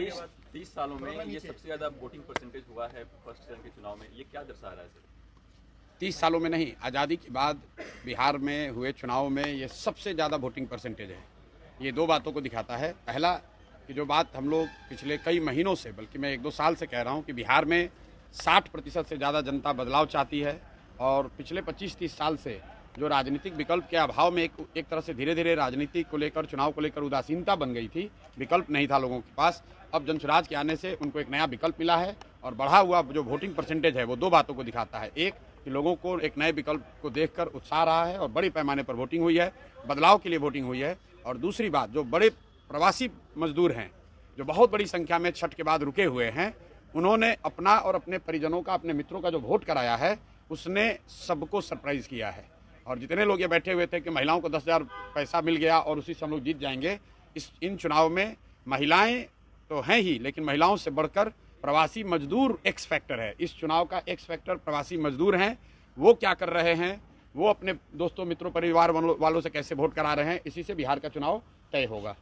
30 सालों में ये सबसे ज्यादा वोटिंग परसेंटेज हुआ है फर्स्ट चरण के चुनाव में, ये क्या दर्शा रहा है सर? 30 सालों में नहीं, आज़ादी के बाद बिहार में हुए चुनाव में ये सबसे ज़्यादा वोटिंग परसेंटेज है। ये दो बातों को दिखाता है। पहला कि जो बात हम लोग पिछले कई महीनों से, बल्कि मैं 1-2 साल से कह रहा हूँ कि बिहार में 60% से ज़्यादा जनता बदलाव चाहती है और पिछले 25-30 साल से जो राजनीतिक विकल्प के अभाव में एक तरह से धीरे धीरे राजनीति को लेकर, चुनाव को लेकर उदासीनता बन गई थी, विकल्प नहीं था लोगों के पास। अब जनसुराज के आने से उनको एक नया विकल्प मिला है और बढ़ा हुआ जो वोटिंग परसेंटेज है वो दो बातों को दिखाता है। एक कि लोगों को एक नए विकल्प को देखकर उत्साह रहा है और बड़ी पैमाने पर वोटिंग हुई है, बदलाव के लिए वोटिंग हुई है। और दूसरी बात, जो बड़े प्रवासी मजदूर हैं जो बहुत बड़ी संख्या में छठ के बाद रुके हुए हैं, उन्होंने अपना और अपने परिजनों का, अपने मित्रों का जो वोट कराया है उसने सबको सरप्राइज किया है। और जितने लोग ये बैठे हुए थे कि महिलाओं को 10,000 पैसा मिल गया और उसी से हम लोग जीत जाएंगे, इन चुनाव में महिलाएं तो हैं ही, लेकिन महिलाओं से बढ़कर प्रवासी मजदूर एक्स फैक्टर है। इस चुनाव का एक्स फैक्टर प्रवासी मजदूर हैं। वो क्या कर रहे हैं, वो अपने दोस्तों, मित्रों, परिवार वालों से कैसे वोट करा रहे हैं, इसी से बिहार का चुनाव तय होगा।